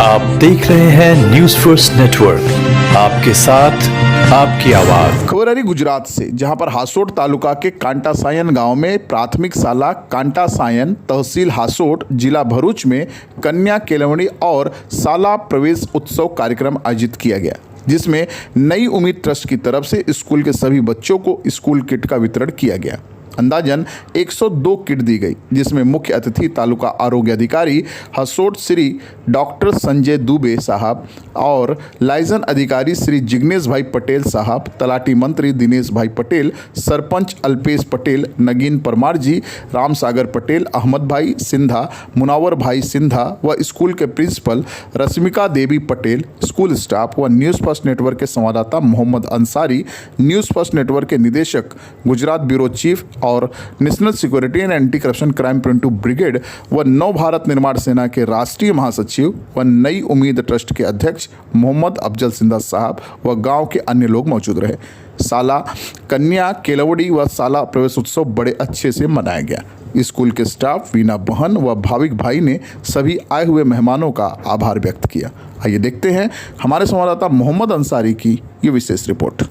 आप देख रहे हैं न्यूज फर्स्ट नेटवर्क, आपके साथ आपकी आवाज। खबर आ रही गुजरात से, जहां पर हासोट तालुका के कांटासायन गांव में प्राथमिक शाला कांटासायन, तहसील हासोट, जिला भरूच में कन्या केलवणी और शाला प्रवेश उत्सव कार्यक्रम आयोजित किया गया, जिसमें नई उम्मीद ट्रस्ट की तरफ से स्कूल के सभी बच्चों को स्कूल किट का वितरण किया गया। अंदाजन 102 किट दी गई, जिसमें मुख्य अतिथि तालुका आरोग्य अधिकारी हसोट श्री डॉक्टर संजय दुबे साहब और लाइजन अधिकारी श्री जिग्नेश भाई पटेल साहब, तलाटी मंत्री दिनेश भाई पटेल, सरपंच अल्पेश पटेल, नगीन परमार जी, राम सागर पटेल, अहमद भाई सिंधा, मुनावर भाई सिंधा व स्कूल के principal Rashmika Devi Patel, school staff व न्यूज़ फर्स्ट नेटवर्क के संवाददाता Mohammad Ansari, news first network के निदेशक, गुजरात ब्यूरो चीफ और national security and anti corruption crime preventive brigade व नव भारत निर्माण सेना के राष्ट्रीय महासचिव व नई उम्मीद ट्रस्ट के अध्यक्ष मोहम्मद अफजल सिंधा साहब व गांव के अन्य लोग मौजूद रहे। शाला कन्या केलवड़ी व शाला प्रवेश उत्सव बड़े अच्छे से मनाया गया। स्कूल के स्टाफ, वीना बहन व भाविक भाई ने सभी आए हुए मेहमानों का आभार व्यक्त किया। आइए देखते हैं हमारे संवाददाता मोहम्मद अंसारी की ये विशेष रिपोर्ट।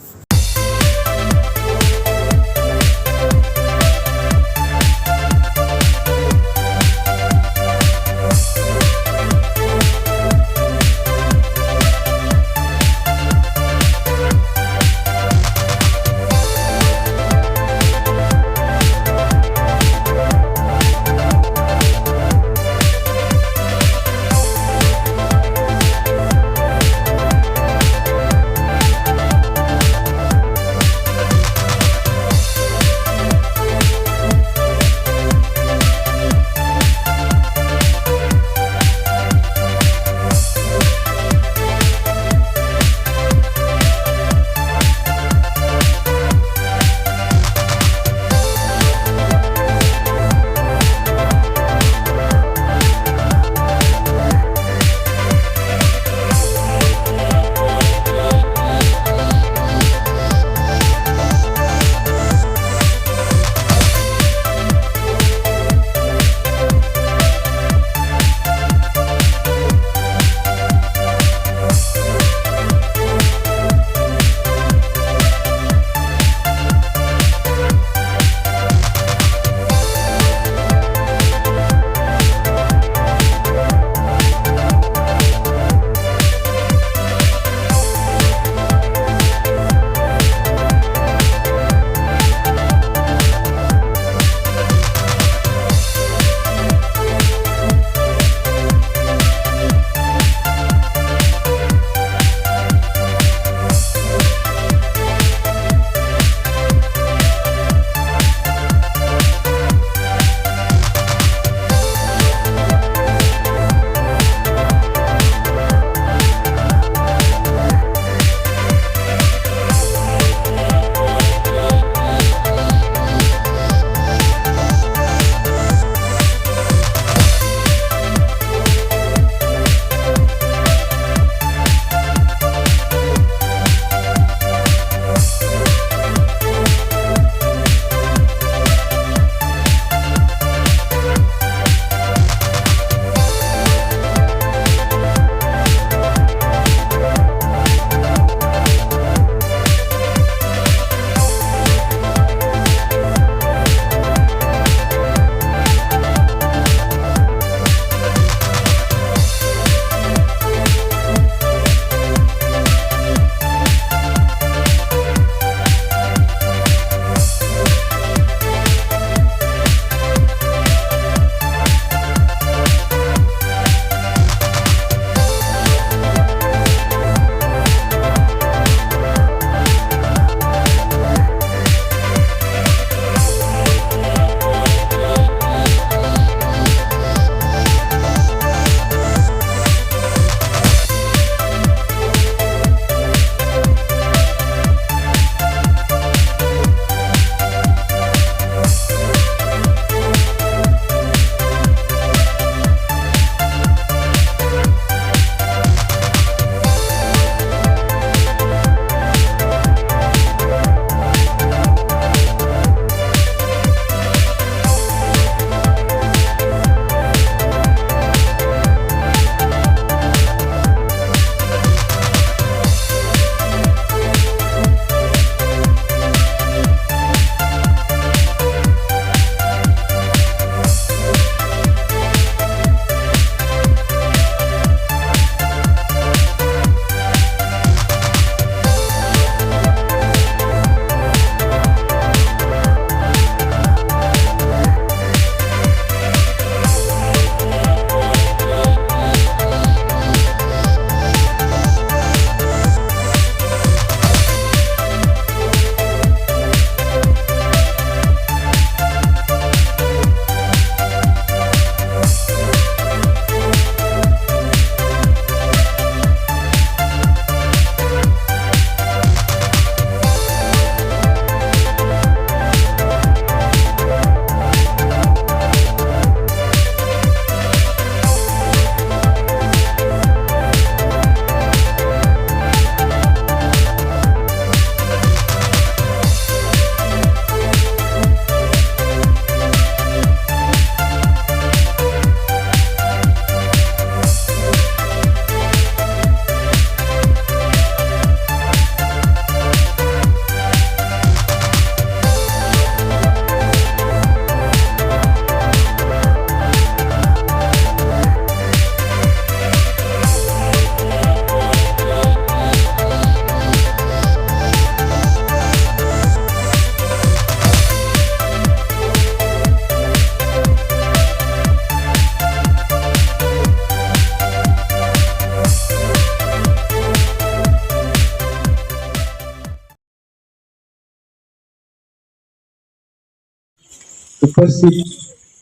ઉપસ્થિત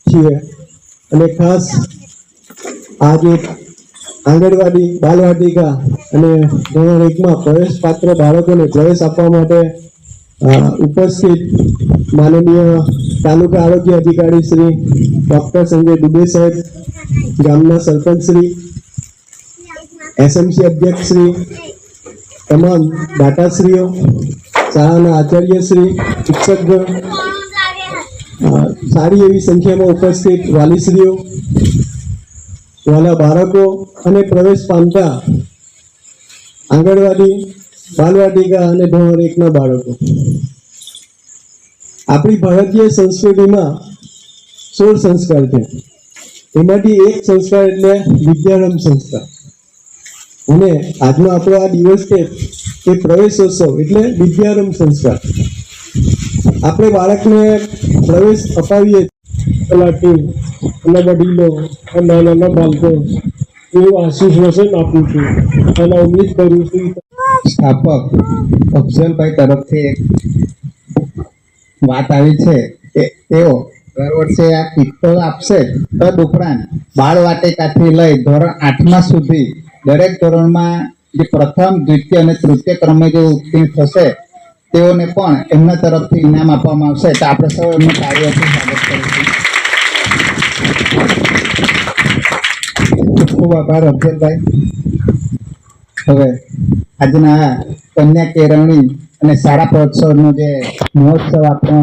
છીએ અને ખાસ આજે આંગણવાડી બાલવાટિકા અને ધોરણ 1માં પ્રવેશ પાત્ર બાળકોને પ્રવેશ આપવા માટે ઉપસ્થિત માનનીય તાલુકા આરોગ્ય અધિકારી શ્રી ડોક્ટર સંજય દુબે સાહેબ, ગામના સરપંચ શ્રી, એસએમસી અધ્યક્ષ શ્રી, તમામ દાતાશ્રીઓ, શાળાના આચાર્યશ્રી, શિક્ષકગણ, સારી એવી સંખ્યામાં ઉપસ્થિત વાલીશ્રીઓ, વાલા બાળકો અને પ્રવેશ પામતા આંગણવાડી બાલવાટિકા અને ધોરણ 1ના બાળકો. આપણી ભારતીય સંસ્કૃતિમાં 16 સંસ્કાર છે. એમાંથી એક સંસ્કાર એટલે વિદ્યારંભ સંસ્કાર. અને આજનો આપણો આ દિવસ છે એ પ્રવેશોત્સવ એટલે વિદ્યારંભ સંસ્કાર. આપણે બાળકને પ્રવેશ અપાવીએ તલાટી અને વડીલો અને નાના બાળકો એવું આશીષ વચન આપું છું અને ઉમ્મીદ કરું છું. સ્થાપક અફઝલભાઈ તરફથી એક વાત આવી છે કે તેઓ દર વર્ષે આ કીટ તો આપશે, તદ ઉપરાંત બાળ વાટિકાથી લઈ ધોરણ 8મા સુધી દરેક ધોરણમાં જે પ્રથમ, દ્વિતીય અને તૃતીય ક્રમે જે ઉત્તીર્ણ થશે તેઓને પણ એમના તરફથી ઇનામ આપવામાં આવશે. તો આપણે સૌ એમનું કાર્યથી સ્વાગત કરીશું. ખૂબ ખૂબ આભાર અફઝલભાઈ. હવે આજના કન્યા કેળવણી અને શાળા પ્રવેશોત્સવનો જે મહોત્સવ આપણો